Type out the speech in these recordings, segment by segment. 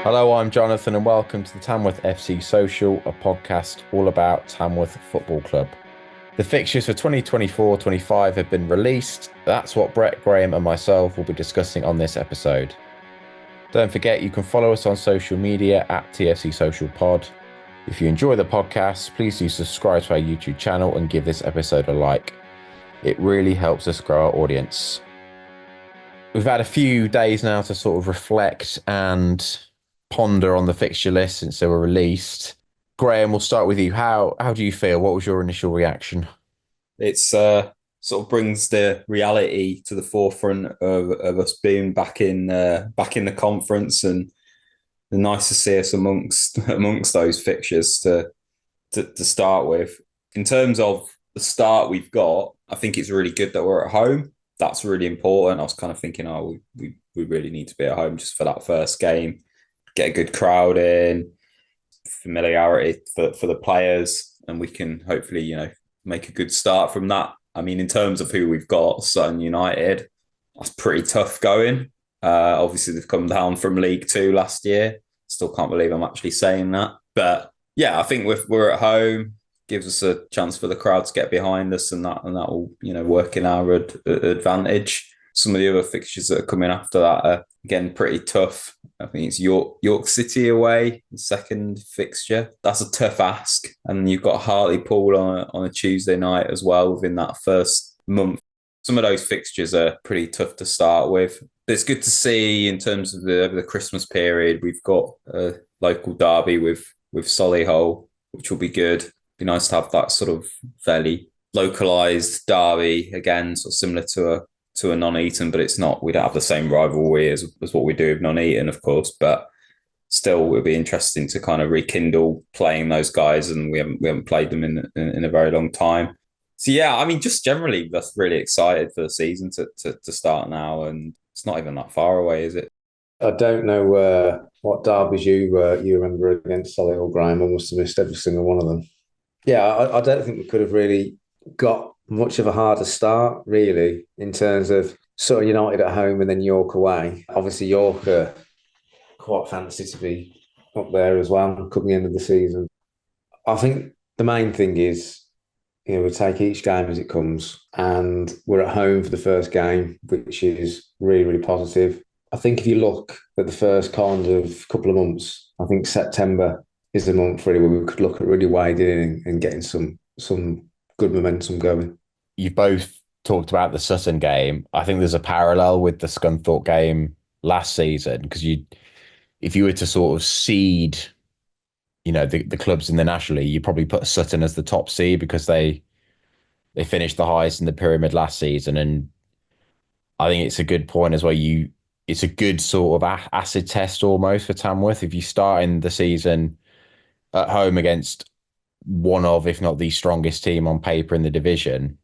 Hello, I'm Jonathan, and welcome to the Tamworth FC Social, a podcast all about Tamworth Football Club. The fixtures for 2024-25 have been released. That's what Brett, Graham, and myself will be discussing on this episode. Don't forget, you can follow us on social media at TFC Social Pod. If you enjoy the podcast, please do subscribe to our YouTube channel and give this episode a like. It really helps us grow our audience. We've had a few days now to sort of reflect and ponder on the fixture list since they were released. Graham, we'll start with you. How do you feel? What was your initial reaction? It's sort of brings the reality to the forefront of us being back in the conference, and nice to see us amongst those fixtures to start with. In terms of the start we've got, I think it's really good that we're at home. That's really important. I was kind of thinking, we really need to be at home just for that first game, get a good crowd in, familiarity for the players, and we can hopefully, make a good start from that. I mean, in terms of who we've got, Sutton United, that's pretty tough going. Obviously, they've come down from League Two last year. Still can't believe I'm actually saying that. But yeah, I think we're at home, gives us a chance for the crowd to get behind us, and that will work in our advantage. Some of the other fixtures that are coming after that are again pretty tough. I think it's York City away, the second fixture. That's a tough ask. And you've got Hartlepool on a Tuesday night as well within that first month. Some of those fixtures are pretty tough to start with. But it's good to see in terms of the Christmas period, we've got a local derby with Solihull, which will be good. Be nice to have that sort of fairly localised derby again, sort of similar to a non-Eton, but it's not. We don't have the same rivalry as what we do with non-Eton, of course. But still, it'll be interesting to kind of rekindle playing those guys, and we haven't played them in a very long time. So yeah, I mean, just generally, that's really excited for the season to start now, and it's not even that far away, is it? I don't know what derbies you remember against Solihull, Graham. I must have missed every single one of them. Yeah, I don't think we could have really got much of a harder start, really, in terms of sort of United at home and then York away. Obviously, York are quite fancy to be up there as well, come the end of the season. I think the main thing is, we take each game as it comes, and we're at home for the first game, which is really, really positive. I think if you look at the first kind of couple of months, I think September is a month really where we could look at really wading in and getting some good momentum going. You both talked about the Sutton game. I think there's a parallel with the Scunthorpe game last season because if you were to sort of seed, the clubs in the National League, you probably put Sutton as the top seed because they finished the highest in the pyramid last season, and I think it's a good point as well. It's a good sort of acid test almost for Tamworth if you start in the season at home against one of, if not the strongest team on paper in the division.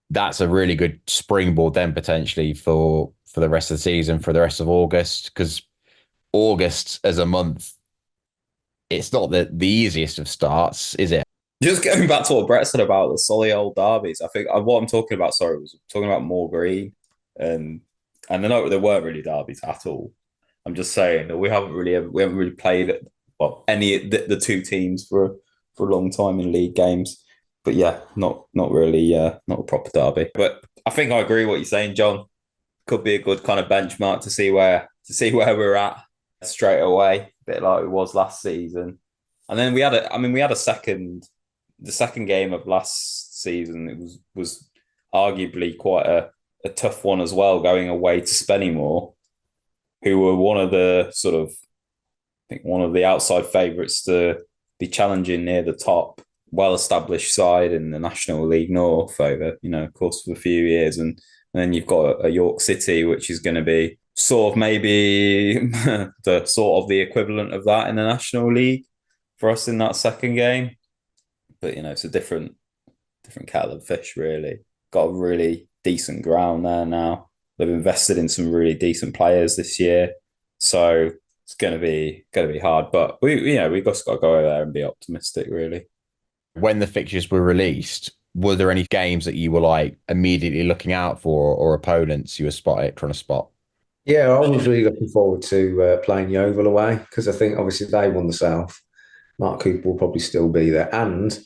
That's a really good springboard then potentially for the rest of the season, for the rest of August, because August as a month, it's not the easiest of starts, is it? Just going back to what Brett said about the Solihull derbies, I think what I'm talking about, was talking about Moor Green, and there weren't really derbies at all. I'm just saying that we haven't really played any of the two teams for a long time in league games. But yeah, not really, not a proper derby. But I think I agree with what you're saying, John. Could be a good kind of benchmark to see where we're at straight away, a bit like it was last season. And then we had the second game of last season. It was arguably quite a tough one as well, going away to Spennymoor, who were one of the outside favourites to be challenging near the top, well-established side in the National League North over, of course, for a few years. And then you've got a York City, which is going to be sort of maybe the equivalent of that in the National League for us in that second game. But, it's a different kettle of fish, really. Got a really decent ground there now. They've invested in some really decent players this year. So it's going to be hard, but we've just got to go over there and be optimistic, really. When the fixtures were released, were there any games that you were like immediately looking out for, or opponents you were trying to spot? Yeah, I was really looking forward to playing Yeovil away because I think obviously they won the South. Mark Cooper will probably still be there, and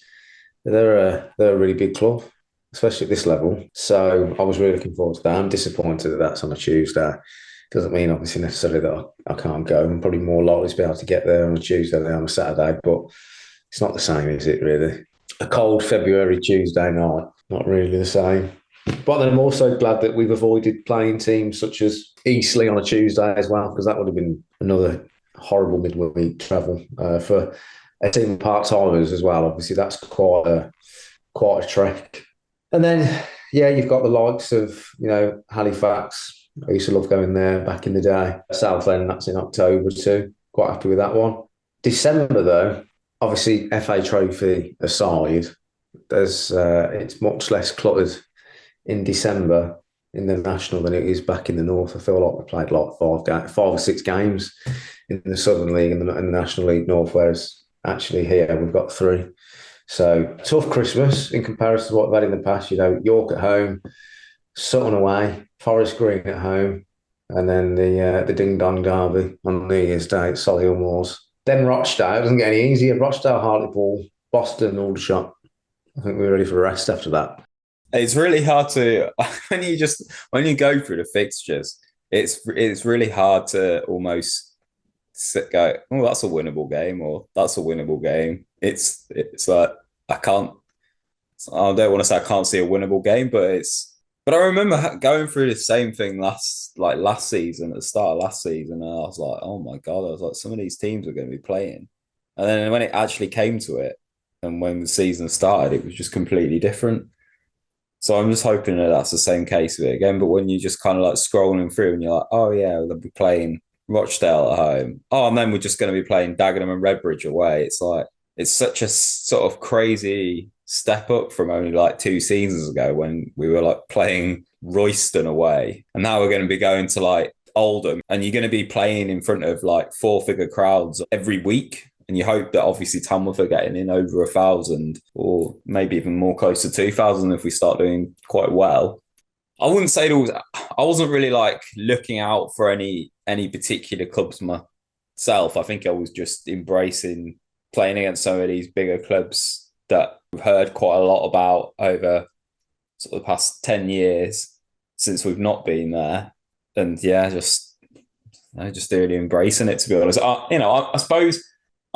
they're a really big club, especially at this level. So I was really looking forward to that. I'm disappointed that that's on a Tuesday. Doesn't mean obviously necessarily that I can't go. I'm probably more likely to be able to get there on a Tuesday than on a Saturday, but it's not the same, is it really? A cold February Tuesday night, not really the same. But then I'm also glad that we've avoided playing teams such as Eastleigh on a Tuesday as well, because that would have been another horrible midweek travel for a team part timers as well. Obviously, that's quite a trek. And then, yeah, you've got the likes of Halifax. I used to love going there back in the day. Southend, that's in October too. Quite happy with that one. December though, obviously FA Trophy aside, there's it's much less cluttered in December in the national than it is back in the north. I feel like we played like five or six games in the Southern League and the National League North, whereas actually here we've got three. So tough Christmas in comparison to what we've had in the past. York at home, Sutton away, Forest Green at home, and then the Ding Dong Derby on New Year's Day at Solihull Moors. Then Rochdale, it doesn't get any easier. Rochdale, Hartlepool, Boston, Aldershot. I think we're ready for a rest after that. It's really hard to when you go through the fixtures, it's really hard to almost go, oh, that's a winnable game, or that's a winnable game. It's like I can't. I don't want to say I can't see a winnable game, but But I remember going through the same thing last season, at the start of last season, and I was like, oh my God, I was like, some of these teams are going to be playing. And then when it actually came to it, and when the season started, it was just completely different. So I'm just hoping that that's the same case with it again. But when you just kind of like scrolling through and you're like, oh yeah, they'll be playing Rochdale at home. Oh, and then we're just going to be playing Dagenham and Redbridge away. It's like, it's such a sort of crazy step up from only like 2 seasons ago when we were like playing Royston away. And now we're going to be going to like Oldham, and you're going to be playing in front of like four-figure crowds every week. And you hope that obviously Tamworth are getting in over 1,000 or maybe even more close to 2,000 if we start doing quite well. I wouldn't say I wasn't really like looking out for any particular clubs myself. I think I was just embracing playing against some of these bigger clubs that we've heard quite a lot about over sort of the past 10 years since we've not been there. And yeah, just really embracing it, to be honest. I suppose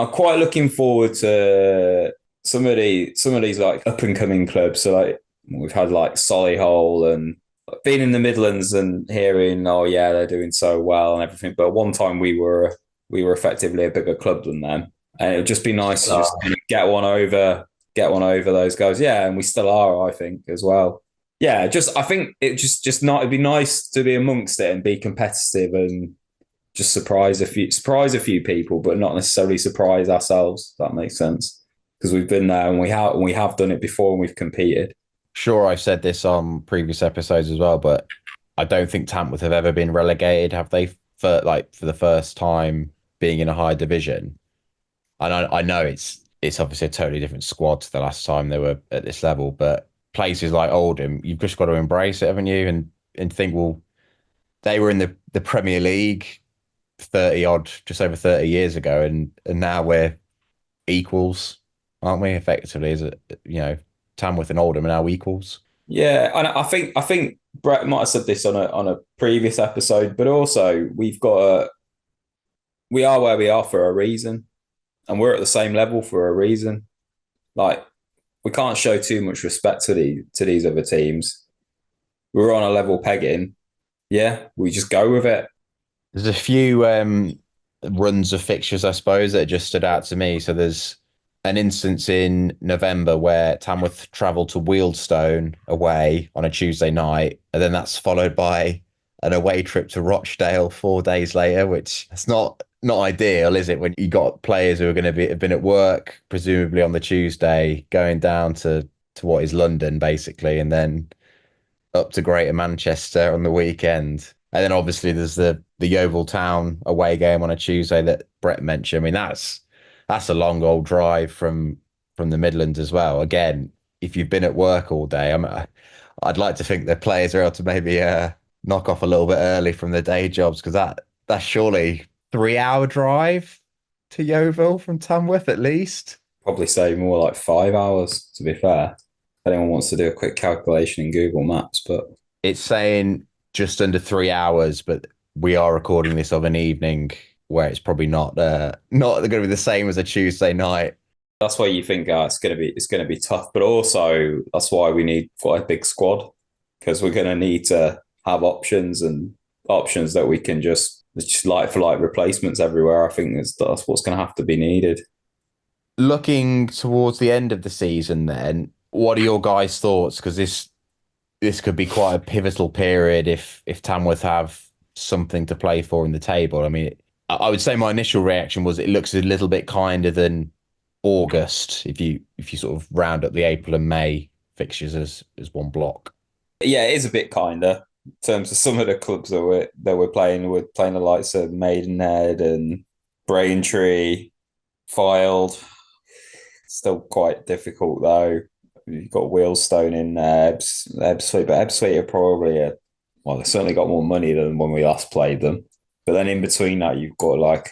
I'm quite looking forward to some of these like up and coming clubs. So like we've had like Solihull and being in the Midlands and hearing, oh yeah, they're doing so well and everything. But at one time we were effectively a bigger club than them, and it would just be nice to just get one over those guys. Yeah, and we still are, I think, as well. Yeah, I think it'd be nice to be amongst it and be competitive and just surprise a few people, but not necessarily surprise ourselves. If that makes sense, because we've been there and we have done it before and we've competed. Sure, I've said this on previous episodes as well, but I don't think Tamworth have ever been relegated, have they? For the first time being in a high division, and I know it's obviously a totally different squad to the last time they were at this level, but places like Oldham, you've just got to embrace it, haven't you? And think, well, they were in the Premier League just over 30 years ago, and now we're equals, aren't we? Effectively, is it, Tamworth and Oldham are now equals. Yeah, and I think Brett might have said this on a previous episode, but also we are where we are for a reason, and we're at the same level for a reason. Like, we can't show too much respect to these other teams. We're on a level pegging. Yeah, we just go with it. There's a few runs of fixtures, I suppose, that just stood out to me. So there's an instance in November where Tamworth travelled to Wealdstone away on a Tuesday night, and then that's followed by an away trip to Rochdale 4 days later, which it's not ideal, is it? When you got players who are going to have been at work, presumably on the Tuesday, going down to what is London, basically, and then up to Greater Manchester on the weekend. And then obviously there's the Yeovil Town away game on a Tuesday that Brett mentioned. I mean, that's a long old drive from the Midlands as well. Again, if you've been at work all day, I'd like to think the players are able to maybe knock off a little bit early from the day jobs because that's surely 3 hour drive to Yeovil from Tamworth at least. Probably say more like 5 hours, to be fair. If anyone wants to do a quick calculation in Google Maps, but It's saying just under 3 hours, but we are recording this of an evening where it's probably not going to be the same as a Tuesday night. that's why you think it's gonna be tough. But also that's why we need quite a big squad, because we're gonna need to have options and options that we can just like for like replacements everywhere. I think that's what's gonna have to be needed. Looking towards the end of the season, then, what are your guys' thoughts? Because this could be quite a pivotal period if Tamworth have something to play for in the table. I mean, I would say my initial reaction was it looks a little bit kinder than August if you sort of round up the April and May fixtures as one block. Yeah, it is a bit kinder in terms of some of the clubs that we're playing. We're playing the likes of Maidenhead and Braintree, Fylde. Still quite difficult though. You've got Wheelstone in there, Ebbsfleet, but Ebbsfleet are probably well, they certainly got more money than when we last played them. But then in between that, you've got like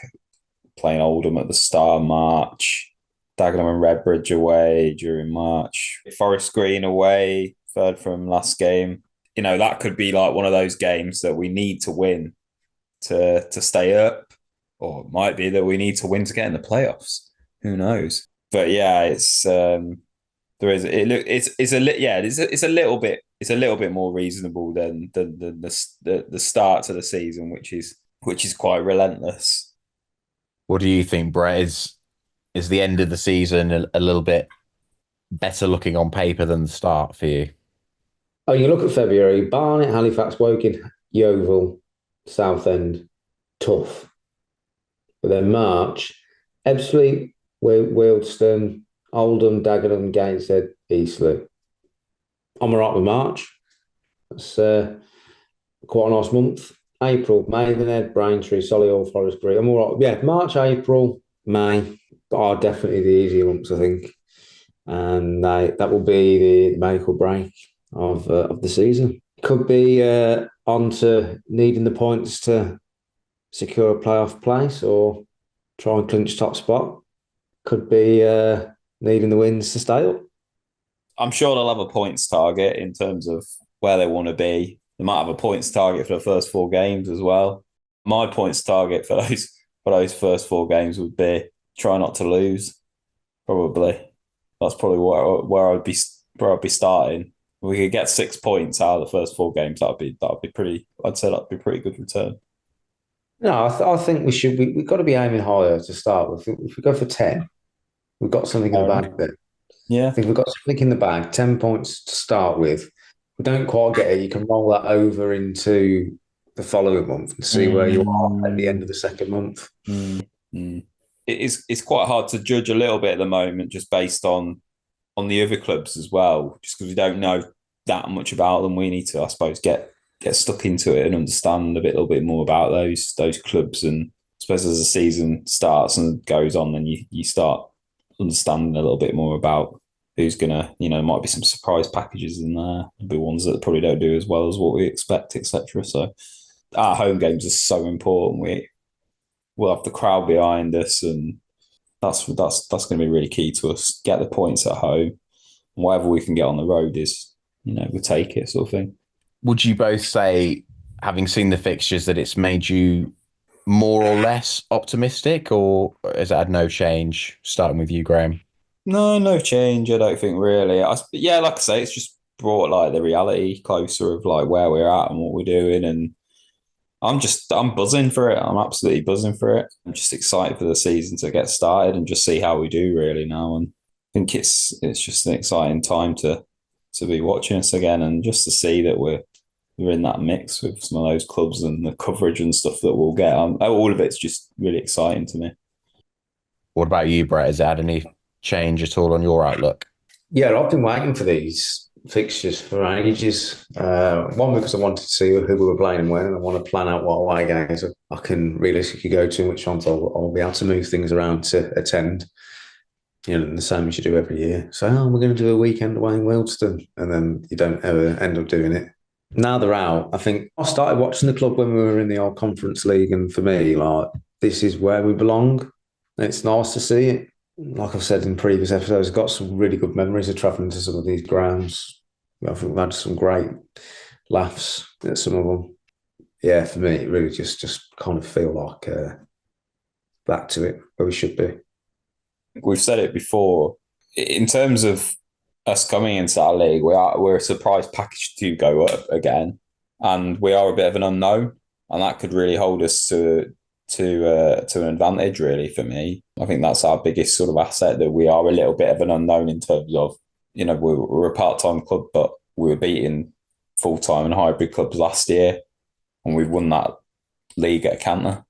playing Oldham at the start of March, Dagenham and Redbridge away during March, Forest Green away, third from last game. You know, that could be like one of those games that we need to win to stay up, or it might be that we need to win to get in the playoffs. Who knows? But yeah, it's there is it's a little bit more reasonable than the start to the season, which is quite relentless. What do you think, Brett? Is the end of the season a little bit better looking on paper than the start for you? Oh, you look at February: Barnet, Halifax, Woking, Yeovil, Southend, tough. But then March: Ebbsfleet, Wealdstone, Oldham, Dagenham, Gateshead, Eastleigh. I'm all right with March. That's quite a nice month. April, Maidenhead, Braintree, Solihull, Forest Green. I'm all right. Yeah, March, April, May are definitely the easier months, I think. And that will be the make or break of the season. Could be on to needing the points to secure a playoff place or try and clinch top spot. Could be needing the wins to stay up. I'm sure they'll have a points target in terms of where they want to be. They might have a points target for the first 4 games as well. My points target for those first 4 games would be try not to lose. Probably that's probably where I'd be starting. If we could get 6 points out of the first 4 games, that'd be pretty. I'd say that'd be a pretty good return. No, I think we've got to be aiming higher to start with. If we go for 10, we've got something in the bag there. Yeah, I think we've got something in the bag, 10 points to start with. If we don't quite get it, you can roll that over into the following month and see where you are at the end of the second month. It's quite hard to judge a little bit at the moment, just based on the other clubs as well, just because we don't know that much about them. We need to, I suppose, get stuck into it and understand a little bit more about those clubs. And I suppose as the season starts and goes on, then you start understanding a little bit more about who's gonna, there might be some surprise packages in there. There'll be ones that probably don't do as well as what we expect, etc. So our home games are so important. We'll have the crowd behind us, and that's going to be really key to us. Get the points at home, and whatever we can get on the road is, we'll take it, sort of thing. Would you both say, having seen the fixtures, that it's made you more or less optimistic, or has it had no change? Starting with you, Graham. No change. I don't think really. Yeah, like I say, it's just brought like the reality closer of like where we're at and what we're doing, and I'm buzzing for it. I'm absolutely buzzing for it. I'm just excited for the season to get started and just see how we do really now. And I think it's just an exciting time to be watching us again, and just to see that we're in that mix with some of those clubs and the coverage and stuff that we'll get. All of it's just really exciting to me. What about you, Brett? Has it had any change at all on your outlook? Yeah, I've been waiting for these fixtures for ages. One, because I wanted to see who we were playing and when, and I want to plan out what away games I can realistically go to and which ones I'll be able to move things around to attend. The same as you do every year. So we're going to do a weekend away in Wealdstone, and then you don't ever end up doing it. Now they're out. I think I started watching the club when we were in the old Conference League, and for me, like, this is where we belong. It's nice to see it. Like I've said in previous episodes, I've got some really good memories of travelling to some of these grounds. I think we've had some great laughs at some of them. Yeah, for me, it really just kind of feel like back to it where we should be. We've said it before. In terms of us coming into our league, we're a surprise package to go up again, and we are a bit of an unknown, and that could really hold us to an advantage. Really, for me, I think that's our biggest sort of asset, that we are a little bit of an unknown in terms of, we're a part-time club, but we were beating full-time and hybrid clubs last year, and we've won that league at a canter.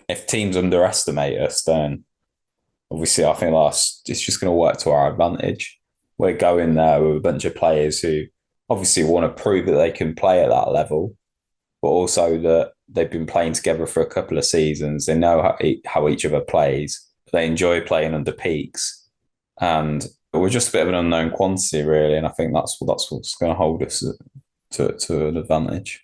If teams underestimate us, then obviously I think it's just going to work to our advantage. We're going there with a bunch of players who obviously want to prove that they can play at that level, but also that they've been playing together for a couple of seasons. They know how each other plays. They enjoy playing under peaks. And we're just a bit of an unknown quantity, really. And I think that's what's going to hold us to an advantage.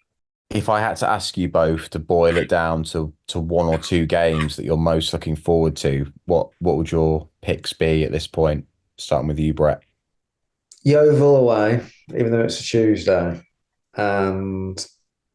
If I had to ask you both to boil it down to one or two games that you're most looking forward to, what would your picks be at this point? Starting with you, Brett. Yeovil away, even though it's a Tuesday, and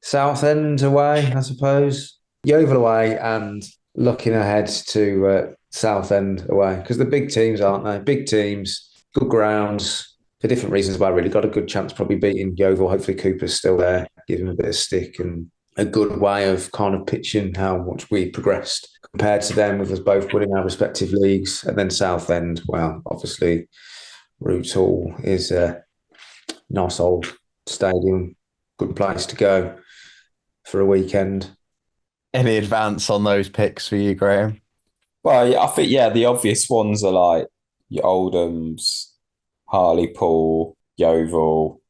Southend away, I suppose. Yeovil away and looking ahead to Southend away, because the big teams, aren't they? Big teams, good grounds. For different reasons, but I really got a good chance probably beating Yeovil. Hopefully Cooper's still there, give him a bit of stick, and a good way of kind of pitching how much we progressed compared to them, with us both winning our respective leagues. And then Southend, well, obviously Roots Hall is a nice old stadium, good place to go for a weekend. Any advance on those picks for you, Graham? Well, I think, the obvious ones are like your Oldhams, Hartlepool, Yeovil,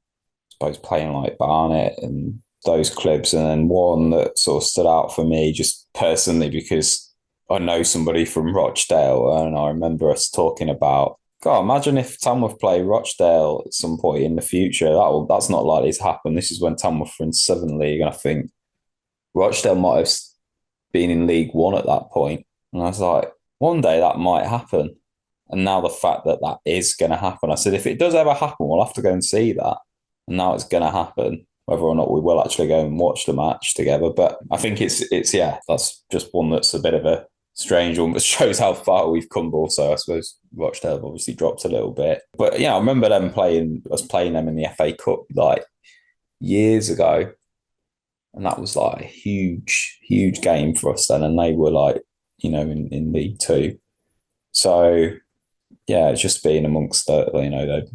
I suppose playing like Barnet and those clubs. And then one that sort of stood out for me just personally because I know somebody from Rochdale, and I remember us talking about, God, imagine if Tamworth play Rochdale at some point in the future. That's not likely to happen. This is when Tamworth were in Southern League, and I think Rochdale might have been in League One at that point. And I was like, one day that might happen. And now the fact that is going to happen, I said, if it does ever happen, we'll have to go and see that. And now it's going to happen, whether or not we will actually go and watch the match together. But I think it's that's just one that's a bit of a strange one, but shows how far we've come. Also, I suppose Rochdale have obviously dropped a little bit. But I remember us playing them in the FA Cup like years ago. And that was like a huge, huge game for us then. And they were like, in League Two. So it's just being amongst the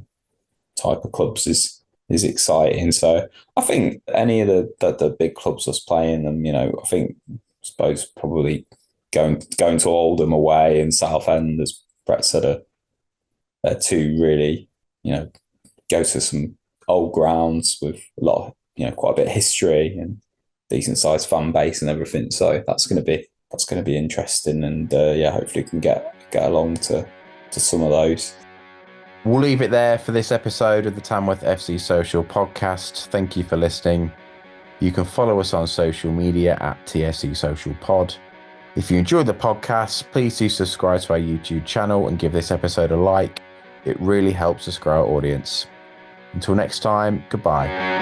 type of clubs is exciting. So I think any of the big clubs us playing them, I suppose probably going to Oldham away and Southend, as Brett said, are two really, go to some old grounds with a lot of, quite a bit of history and decent sized fan base and everything. So that's going to be interesting, and hopefully we can get along to some of those. We'll leave it there for this episode of the Tamworth FC Social podcast. Thank you for listening. You can follow us on social media at TFC Social Pod. If you enjoyed the podcast, please do subscribe to our YouTube channel and give this episode a like. It really helps us grow our audience. Until next time, goodbye.